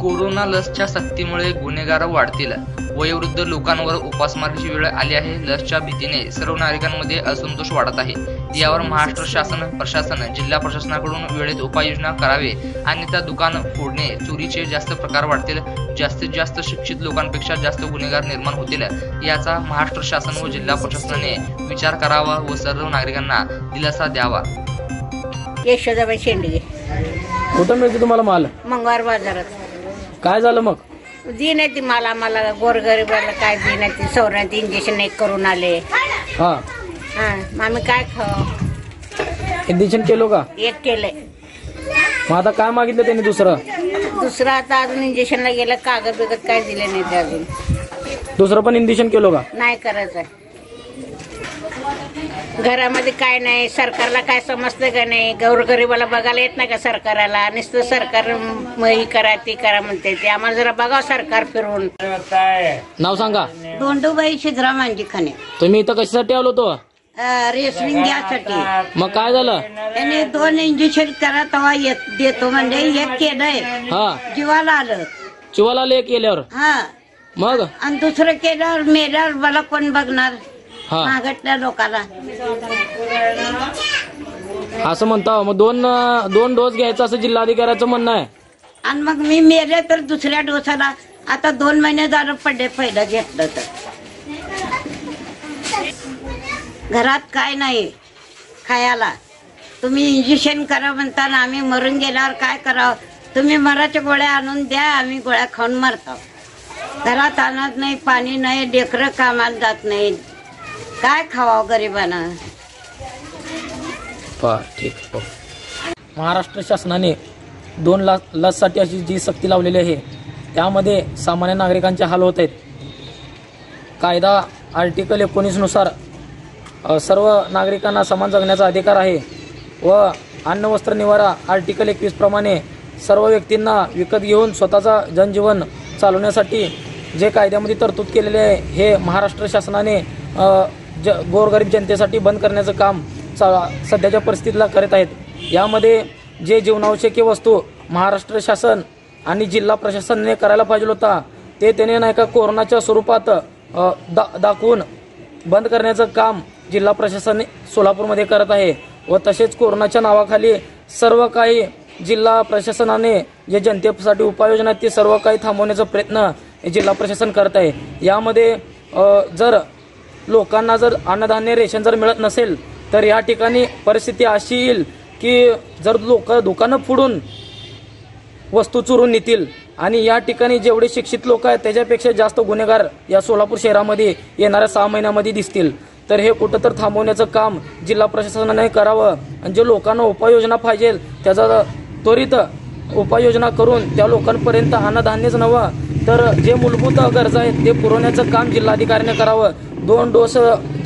Corona लसच्या सक्तीमुळे गुन्हेगार वाढतील. वयोवृद्ध लोकांवर उपासमारीची वेळ आली आहे. लसच्या भीतीने सर्व नागरिकांमध्ये असंतोष वाढत आहे. यावर महाराष्ट्र शासन प्रशासन जिल्हा प्रशासनाकडून वेळेत उपाययोजना करावे, अन्यथा दुकान फोडणे चोरीचे जास्त प्रकार वाढतील. जास्तीत जास्त शिक्षित लोकांपेक्षा जास्त गुन्हेगार निर्माण होतील. याचा महाराष्ट्र शासन व जिल्हा प्रशासनाने विचार करावा व सर्व नागरिकांना दिलासा द्यावा. यशोदाबाई शेंडगे. कुठं मिळते तुम्हाला माल? मंगळवार बाजारात. काय झालं मग? दी नाही ती माल आम्हाला गोरगरीबाला काय दी नाही ती. सौरात इंजेक्शन एक करून आले. हा मग आम्ही काय खाव? इंजेक्शन केलो का? एक केलंय. मग आता काय मागितलं त्यांनी? दुसरं आता अजून इंजेक्शनला गेलं. कागद बिगत काय दिले नाही ते अजून. दुसरं पण इंजेक्शन केलो का? नाही करायचंय. घरामध्ये काय नाही. सरकारला काय समजतं का नाही? गोरगरीबाला बघायला येत नाही का सरकाराला? नुसतं सरकार ही करा ती करा म्हणते. ते आम्हाला जरा बघावं सरकार फिरून. नाव सांगा. दोंडूबाई शिजराम खाणे. तुम्ही इथं कशासाठी आलो तो? रेसलिंग घ्यासाठी. मग काय झालं? त्याने 2 इंजेक्शन करा तेव्हा देतो म्हणजे एक केलंय. हा जीवाला आलं. चिवाला आले केल्यावर? हा. मग आणि दुसरं केल्यावर मेल्यावर मला कोण बघणार? हा मागटल्या लोकाला. असं म्हणता. मग दोन डोस घ्यायचा असं जिल्हाधिकाऱ्याचं म्हणणं आहे. आणि मग मी मेले तर दुसऱ्या डोसाला आता 2 महिने झालं पडले. पहिलं घेतलं तर घरात काय नाही खायला. तुम्ही इंजेक्शन करा म्हणताना आम्ही मरून गेल्यावर काय करावं? तुम्ही मराच्या गोळ्या आणून द्या. आम्ही गोळ्या खाऊन मरतो. घरात आणत नाही, पाणी नाही, लेकरं कामाला जात नाही. काय खावावं गरिबांना? ठीक. महाराष्ट्र शासनाने 2 लससाठी अशी जी सक्ती लावलेली आहे त्यामध्ये सामान्य नागरिकांचे हाल होत आहेत. कायदा आर्टिकल 19 नुसार सर्व नागरिकांना समान जगण्याचा अधिकार आहे व अन्न वस्त्र निवारा आर्टिकल 21 प्रमाणे सर्व व्यक्तींना विकत घेऊन स्वतःचा जनजीवन चालवण्यासाठी जे कायद्यामध्ये तरतूद केलेले आहे हे महाराष्ट्र शासनाने गोरगरीब जनतेसाठी बंद करण्याचं काम सध्याच्या परिस्थितीला करत आहेत. यामध्ये जे जीवनावश्यक वस्तू महाराष्ट्र शासन आणि जिल्हा प्रशासनाने करायला पाहिजे होता ते त्याने नाही का कोरोनाच्या स्वरूपात दाखवून बंद करण्याचं काम जिल्हा प्रशासन सोलापूरमध्ये करत आहे. व तसेच कोरोनाच्या नावाखाली सर्व काही जिल्हा प्रशासनाने जे जनतेसाठी उपाययोजना आहेत ते सर्व काही थांबवण्याचा प्रयत्न जिल्हा प्रशासन करत आहे. यामध्ये जर लोकांना जर अन्नधान्य रेशन जर मिळत नसेल तर या ठिकाणी परिस्थिती अशी येईल की जर लोक दुकानं फोडून वस्तू चोरून नेतील आणि या ठिकाणी जेवढे शिक्षित लोक आहेत त्याच्यापेक्षा जास्त गुन्हेगार या सोलापूर शहरामध्ये येणाऱ्या 6 महिन्यामध्ये दिसतील. तर हे कुठं तर थांबवण्याचं काम जिल्हा प्रशासनाने करावं आणि जे लोकांना उपाययोजना पाहिजे त्याचा त्वरित उपाययोजना करून त्या लोकांपर्यंत अन्नधान्यच नव्हं तर जे मूलभूत गरजा आहेत ते पुरवण्याचं काम जिल्हाधिकाऱ्याने करावं. 2 डोस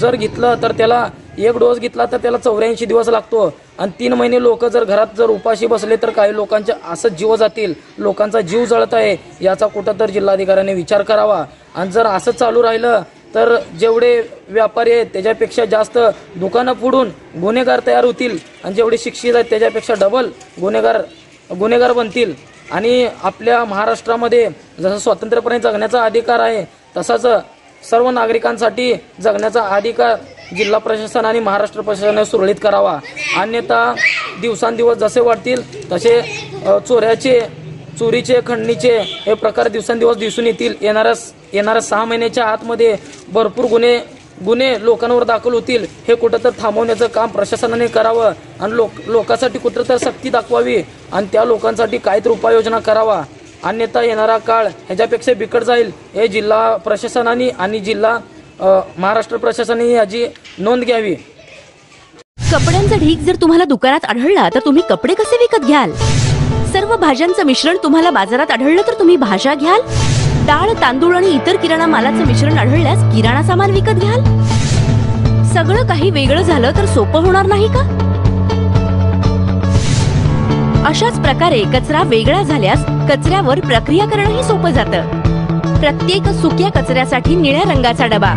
जर घेतलं तर त्याला 1 डोस घेतला तर त्याला 84 दिवस लागतो आणि 3 महिने लोक जर घरात जर उपाशी बसले तर काही लोकांचे असं जीव जातील. लोकांचा जीव जळत आहे. याचा कुठं तर जिल्हाधिकाऱ्याने विचार करावा. आणि जर असं चालू राहिलं तर जेवढे व्यापारी आहेत त्याच्यापेक्षा जास्त दुकानं फोडून गुन्हेगार तयार होतील आणि जेवढे शिक्षित आहेत त्याच्यापेक्षा डबल गुन्हेगार बनतील. आणि आपल्या महाराष्ट्रामध्ये जसं स्वातंत्र्यपणे जगण्याचा अधिकार आहे तसाच सर्व नागरिकांसाठी जगण्याचा अधिकार जिल्हा प्रशासन आणि महाराष्ट्र प्रशासनाने सुरळीत करावा. अन्यथा दिवसांदिवस जसे वाढतील तसे चोरीचे खंडणीचे हे प्रकार दिवसांदिवस दिसून येतील. येणाऱ्या 6 महिन्याच्या आतमध्ये भरपूर गुन्हे लोकांवर दाखल होतील. हे कुठं तर थांबवण्याचं काम प्रशासनाने करावं आणि लोकांसाठी कुठं तर सक्ती दाखवावी आणि त्या लोकांसाठी काहीतरी उपाययोजना करावा. अन्यथा येणारा काळ ह्याच्यापेक्षा बिकट जाईल. हे जिल्हा प्रशासनाने आणि जिल्हा महाराष्ट्र प्रशासनाने याची नोंद घ्यावी. कपड्यांचा ढीग जर तुम्हाला दुकानात आढळला तर तुम्ही कपडे कसे विकत घ्याल? सर्व भाज्यांचं मिश्रण तुम्हाला बाजारात आढळलं तर तुम्ही भाज्या घ्याल? डाळ, तांदूळ आणि इतर किराणा मालाचं मिश्रण आढळल्यास किराणा सामान विकत घ्याल? सगळं काही वेगळं झालं तर सोपं होणार नाही का? अशाच प्रकारे कचरा वेगळा झाल्यास कचऱ्यावर प्रक्रिया करणंही सोपं जातं. प्रत्येक सुक्या कचऱ्यासाठी निळ्या रंगाचा डबा,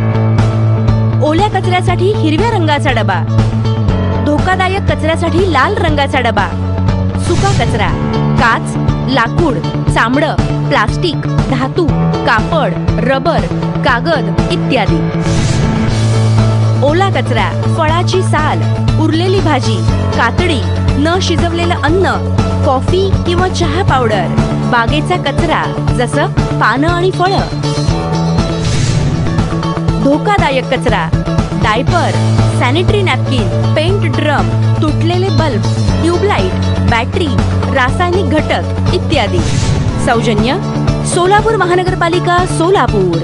ओल्या कचऱ्यासाठी हिरव्या रंगाचा डबा, धोकादायक कचऱ्यासाठी लाल रंगाचा डबा, सुका कचरा, काच, लाकूड, चामडं, प्लास्टिक, धातू, कापड, रबर, कागद इत्यादी. ओला कचरा, फळाची साल, उरलेली भाजी, कातडी, न शिजवलेलं अन्न, कॉफी किंवा चहा पावडर, बागेचा कचरा जसं पानं आणि फळं. धोकादायक कचरा, diaper, sanitary napkin, paint drum, तुटलेले बल्ब, ट्यूबलाईट, बॅटरी, रासायनिक घटक इत्यादी. सौजन्य सोलापूर महानगरपालिका सोलापूर.